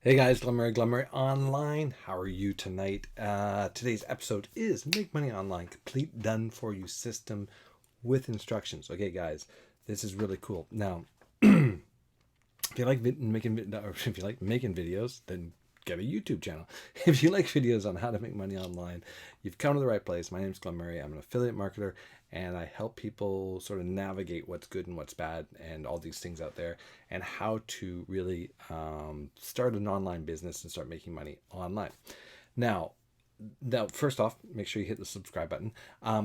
Hey guys, Glen Murray Online. How are you tonight? Today's episode is Make Money Online, complete done for you system with instructions. Okay, guys, this is really cool. Now, if you like if you like making videos, then get a YouTube channel. If you like videos on how to make money online, you've come to the right place. My name is Glen Murray. I'm an affiliate marketer, and I help people sort of navigate what's good and what's bad, and all these things out there, and how to really start an online business and start making money online. Now, first off, make sure you hit the subscribe button.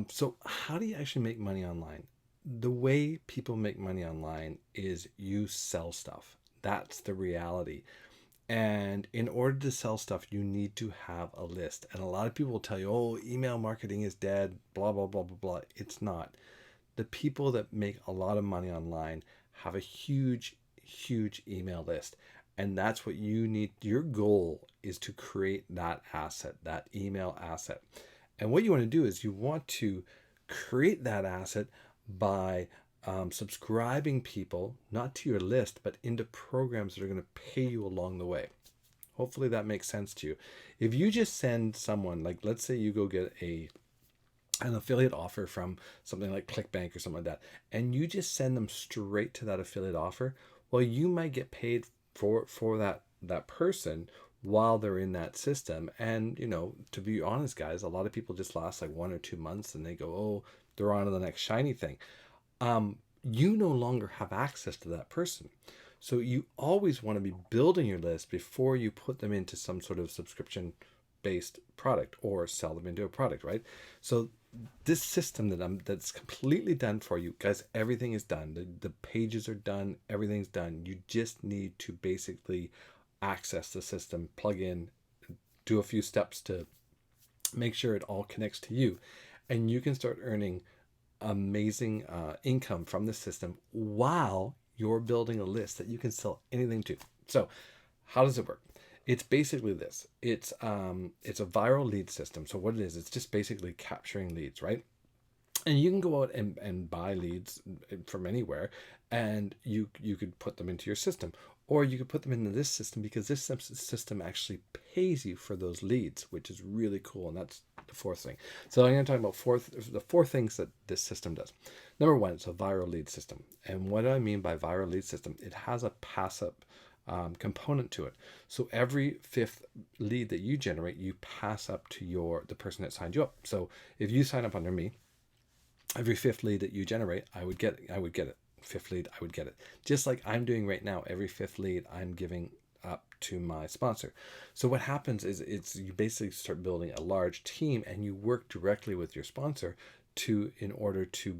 So, how do you actually make money online? The way people make money online is you sell stuff. That's the reality. And in order to sell stuff, you need to have a list. And a lot of people will tell you, oh, email marketing is dead, blah, blah, blah, blah, blah. It's not. The people that make a lot of money online have a huge, huge email list. And that's what you need. Your goal is to create that asset, that email asset. And what you want to do is you want to create that asset by subscribing people, not to your list, but into programs that are going to pay you along the way. Hopefully that makes sense to you. If you just send someone, like let's say you go get an affiliate offer from something like ClickBank or something like that, and you just send them straight to that affiliate offer, well, you might get paid for that person while they're in that system. And to be honest, guys, a lot of people just last like 1 or 2 months and they go, oh, they're on to the next shiny thing. You no longer have access to that person. So you always want to be building your list before you put them into some sort of subscription based product or sell them into a product, right? So this system that's completely done for you, guys, everything is done. The pages are done, everything's done. You just need to basically access the system, plug in, do a few steps to make sure it all connects to you, and you can start earning amazing income from the system while you're building a list that you can sell anything to. So, how does it work? It's basically this. It's a viral lead system. So what it is, it's just basically capturing leads, right? And you can go out and buy leads from anywhere, and you could put them into your system, or you could put them into this system, because this system actually pays you for those leads, which is really cool. And that's the fourth thing. So I'm going to talk about the four things that this system does. Number one, it's a viral lead system. And what do I mean by viral lead system? It has a passive component to it. So every fifth lead that you generate, you pass up to the person that signed you up. So if you sign up under me, every fifth lead that you generate, I would get it. Fifth lead, I would get it. Just like I'm doing right now, every fifth lead I'm giving up to my sponsor. So what happens is you basically start building a large team, and you work directly with your sponsor in order to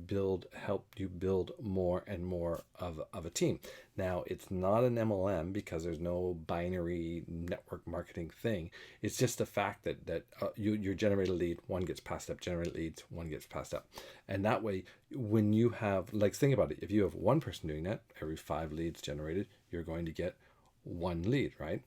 help you build more and more of a team. Now, it's not an MLM because there's no binary network marketing thing. It's just the fact that you generate a lead, one gets passed up, generate leads, one gets passed up. And that way, when you have, like, think about it, if you have one person doing that, every 5 leads generated, you're going to get 1 lead, right?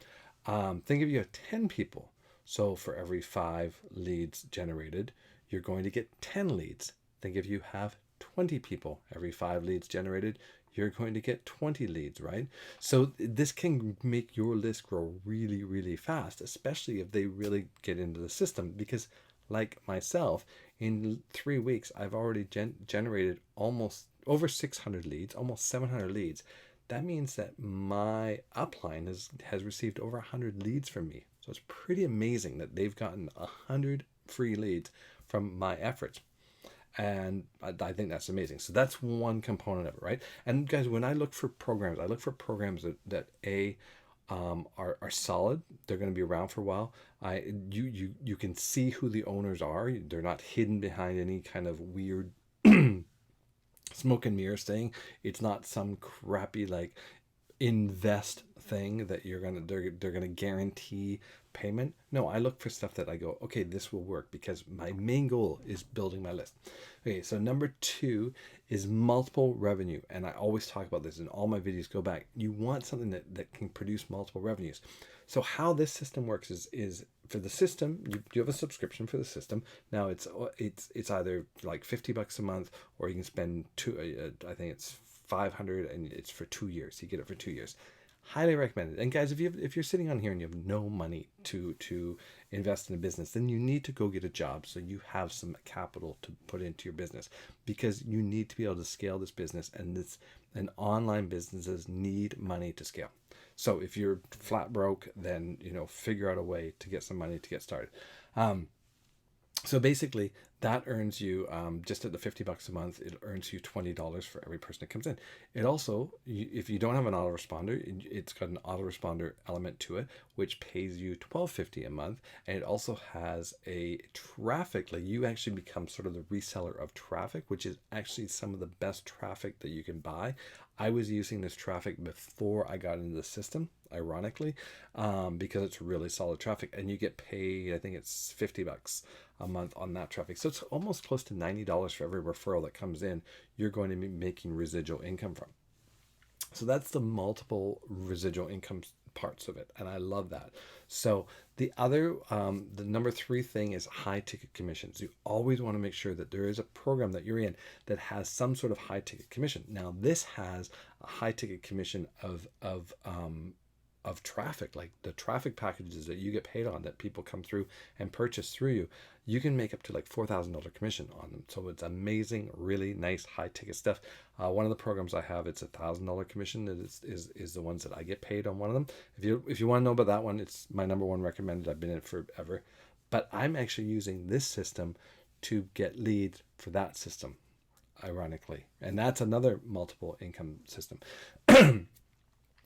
Think if you have 10 people. So for every 5 leads generated, you're going to get 10 leads. Think if you have 20 people, every 5 leads generated, you're going to get 20 leads, right? So this can make your list grow really, really fast, especially if they really get into the system. Because like myself, in 3 weeks, I've already generated almost over 600 leads, almost 700 leads. That means that my upline has received over 100 leads from me. So it's pretty amazing that they've gotten 100 free leads from my efforts. And I think that's amazing. So that's one component of it, right? And guys, when I look for programs, I look for programs that are solid. They're going to be around for a while. You can see who the owners are. They're not hidden behind any kind of weird smoke and mirrors thing. It's not some crappy like invest thing that they're gonna guarantee payment. No, I look for stuff that I go, okay, this will work, because my main goal is building my list. Okay, so number 2 is multiple revenue, and I always talk about this in all my videos. Go back. You want something that can produce multiple revenues. So how this system works is for the system, you have a subscription for the system. Now it's either like $50 a month, or you can spend I think it's 500, and it's for 2 years. You get it for 2 years. highly recommended. And guys, if you're sitting on here and you have no money to invest in a business, then you need to go get a job so you have some capital to put into your business, because you need to be able to scale this business, and online businesses need money to scale. So if you're flat broke, then figure out a way to get some money to get started. So basically, that earns you, just at the $50 a month, it earns you $20 for every person that comes in. It also, if you don't have an autoresponder, it's got an autoresponder element to it, which pays you $12.50 a month. And it also has a traffic, like you actually become sort of the reseller of traffic, which is actually some of the best traffic that you can buy. I was using this traffic before I got into the system, ironically, because it's really solid traffic, and you get paid, I think it's $50 a month on that traffic. So it's almost close to $90 for every referral that comes in, you're going to be making residual income from. So that's the multiple residual income parts of it, and I love that. So the other, the number 3 thing is high ticket commissions. You always want to make sure that there is a program that you're in that has some sort of high ticket commission. Now this has a high ticket commission of traffic, like the traffic packages that you get paid on, that people come through and purchase through you. You can make up to like $4,000 commission on them. So it's amazing, really nice high ticket stuff. One of the programs I have, it's $1,000 commission. That is the ones that I get paid on one of them. If you want to know about that one, it's my number 1 recommended. I've been in it forever, but I'm actually using this system to get leads for that system, ironically, and that's another multiple income system.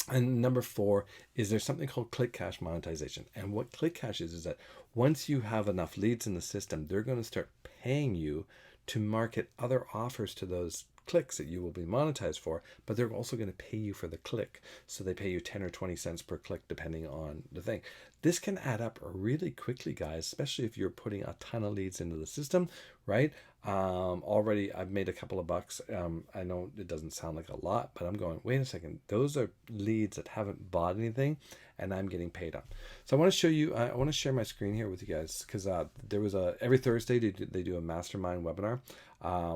And number 4 is there's something called Click Cash monetization. And what Click Cash is that once you have enough leads in the system, they're going to start paying you to market other offers to those clicks that you will be monetized for, but they're also going to pay you for the click. So they pay you 10 or 20 cents per click depending on the thing. This can add up really quickly, guys, especially if you're putting a ton of leads into the system, right? Already I've made a couple of bucks. I know it doesn't sound like a lot, but I'm going, wait a second, those are leads that haven't bought anything and I'm getting paid on. So I want to show you, I want to share my screen here with you guys, because there was every Thursday they do a mastermind webinar.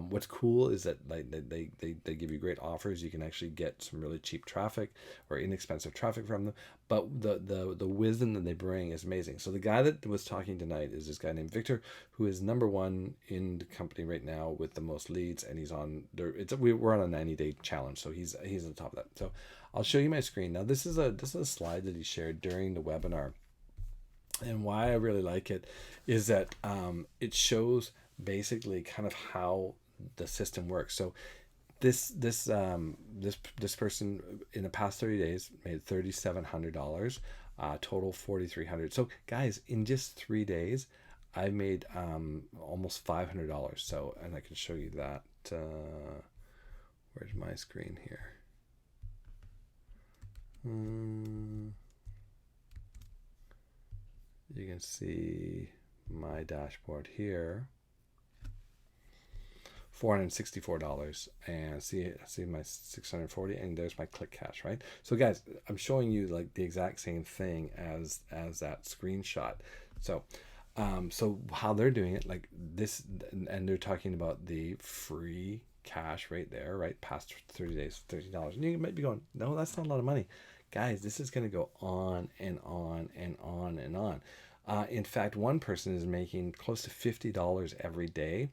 What's cool is that they give you great offers. You can actually get some really cheap traffic or inexpensive traffic from them, but the wisdom that they bring is amazing. So the guy that was talking tonight is this guy named Victor, who is number 1 in the company right now with the most leads, and he's on there. We're on a 90-day challenge, so he's on the top of that. So I'll show you my screen now. This is a slide that he shared during the webinar, and why I really like it is that it shows basically kind of how the system works. So this person in the past 30 days made $3,700, total $4,300. So guys, in just 3 days I made almost $500. So, and I can show you that. Where's my screen here? You can see my dashboard here. $464, and see my 640, and there's my Click Cash, right? So guys, I'm showing you like the exact same thing as that screenshot. So so how they're doing it, like this, and they're talking about the free cash right there, right? Past 30 days, $30. And you might be going, no, that's not a lot of money. Guys, this is going to go on and on and on and on. In fact, one person is making close to $50 every day.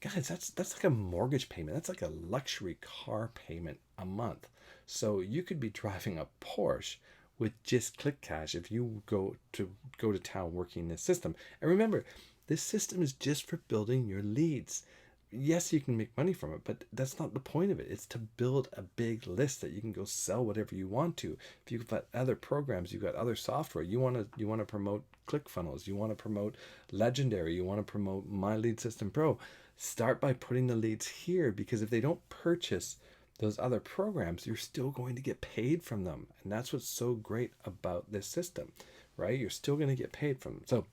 Guys, that's like a mortgage payment. That's like a luxury car payment a month. So you could be driving a Porsche with just Click Cash if you go to town working this system. And remember, this system is just for building your leads. Yes, you can make money from it, but that's not the point of it. It's to build a big list that you can go sell whatever you want to. If you've got other programs, you've got other software, you want to promote Clickfunnels, you want to promote Legendary, you want to promote My Lead System Pro. Start by putting the leads here, because if they don't purchase those other programs, you're still going to get paid from them. And that's what's so great about this system, right? You're still going to get paid from them. So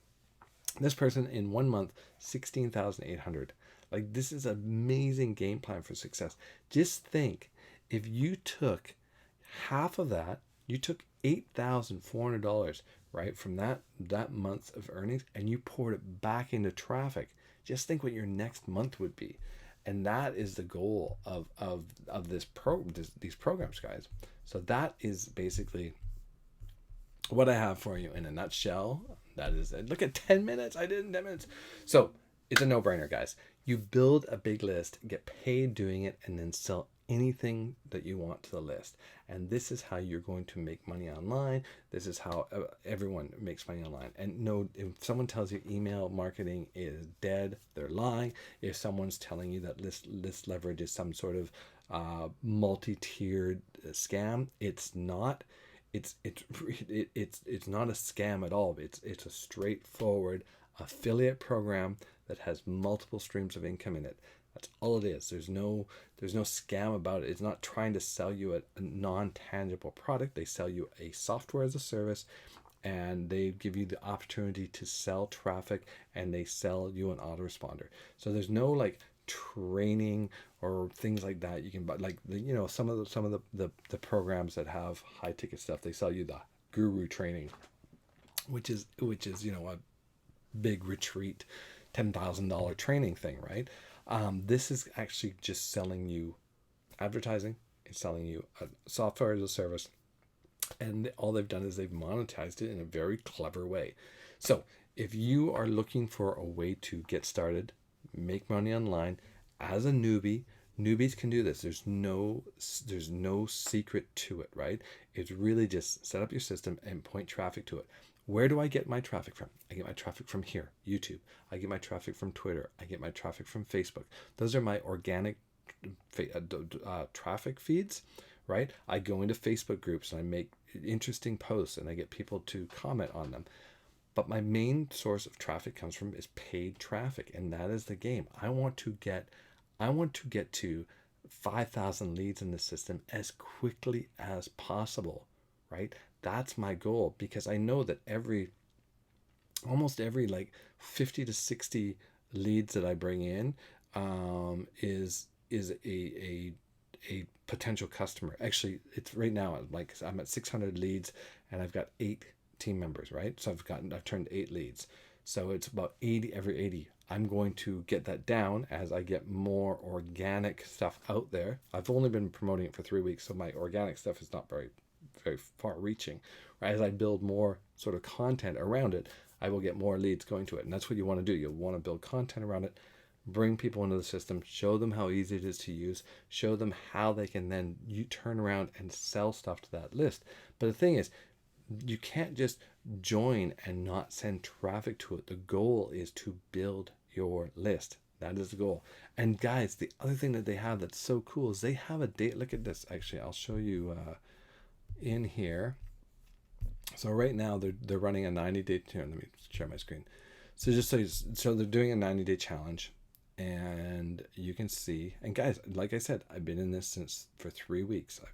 this person in 1 month, 16,800. Like, this is an amazing game plan for success. Just think, if you took half of that, you took $8,400, right, from that month of earnings, and you poured it back into traffic. Just think what your next month would be. And that is the goal of these programs, guys. So that is basically what I have for you in a nutshell. That is it. Look at 10 minutes. I did it in 10 minutes. So it's a no-brainer, guys. You build a big list, get paid doing it, and then sell anything that you want to the list. And this is how you're going to make money online. This is how everyone makes money online. And no, if someone tells you email marketing is dead, they're lying. If someone's telling you that list leverage is some sort of multi-tiered scam, it's not. It's not a scam at all. It's a straightforward affiliate program that has multiple streams of income in it. That's all it is. There's no scam about it. It's not trying to sell you a non-tangible product. They sell you a software as a service, and they give you the opportunity to sell traffic, and they sell you an autoresponder. So there's no like training or things like that you can buy, like some of the programs that have high ticket stuff. They sell you the guru training, which is a big retreat $10,000 training thing, right? This is actually just selling you advertising. It's selling you a software as a service, and all they've done is they've monetized it in a very clever way. So if you are looking for a way to get started, make money online as a newbie, newbies can do this. There's no secret to it, right? It's really just set up your system and point traffic to it. Where do I get my traffic from? I get my traffic from here, YouTube. I get my traffic from Twitter. I get my traffic from Facebook. Those are my organic traffic feeds, right? I go into Facebook groups and I make interesting posts and I get people to comment on them. But my main source of traffic comes from is paid traffic, and that is the game. I want to get to 5,000 leads in the system as quickly as possible, right? That's my goal, because I know that almost every like 50 to 60 leads that I bring in is a potential customer. Actually, it's right now like I'm at 600 leads and I've got 8 team members, right? So I've turned 8 leads. So it's about 80 every 80. I'm going to get that down as I get more organic stuff out there. I've only been promoting it for 3 weeks, so my organic stuff is not very far reaching. Right? As I build more sort of content around it, I will get more leads going to it. And that's what you want to do. You'll want to build content around it, bring people into the system, show them how easy it is to use, show them how they can then turn around and sell stuff to that list. But the thing is, you can't just join and not send traffic to it. The goal is to build your list. That is the goal. And guys, the other thing that they have that's so cool is they have a date. Look at this. Actually, I'll show you in here. So right now they're running a 90-day. Let me share my screen. So so they're doing a 90-day challenge, and you can see. And guys, like I said, I've been in this for 3 weeks. I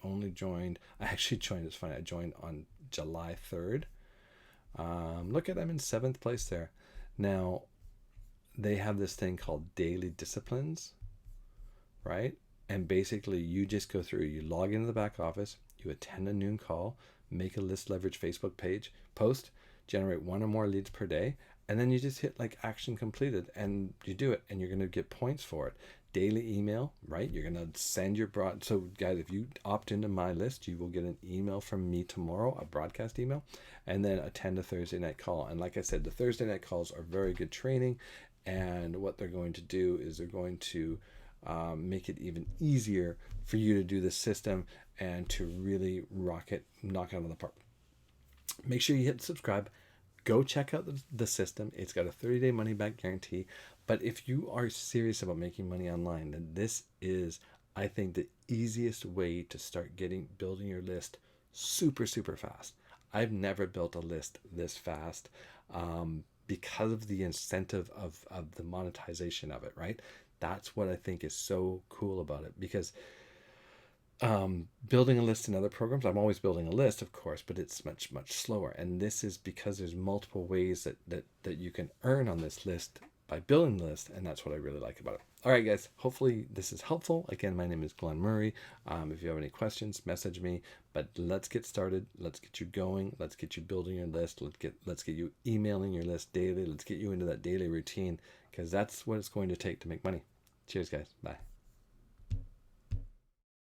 only joined. I actually joined. It's funny. I joined on July 3rd. Look at, I'm in 7th place there. Now, they have this thing called daily disciplines, right? And basically, you just go through. You log into the back office. You attend a noon call. Make a list leverage Facebook page post. Generate 1 or more leads per day. And then you just hit like action completed and you do it, and you're going to get points for it. Daily email, right? You're going to send your so guys, if you opt into my list, you will get an email from me tomorrow, a broadcast email, and then attend a Thursday night call. And like I said, the Thursday night calls are very good training. And what they're going to do is they're going to make it even easier for you to do the system and to really knock it out of the park. Make sure you hit subscribe. Go check out the system. It's got a 30-day money-back guarantee. But if you are serious about making money online, then this is, I think, the easiest way to start building your list super, super fast. I've never built a list this fast because of the incentive of the monetization of it, right? That's what I think is so cool about it, because building a list in other programs, I'm always building a list, of course, but it's much, much slower. And this is because there's multiple ways that you can earn on this list by building the list, and that's what I really like about it. All right, guys, hopefully this is helpful. Again, my name is Glen Murray. If you have any questions, message me. But let's get started. Let's get you going. Let's get you building your list. Let's get you emailing your list daily. Let's get you into that daily routine, because that's what it's going to take to make money. Cheers, guys. Bye.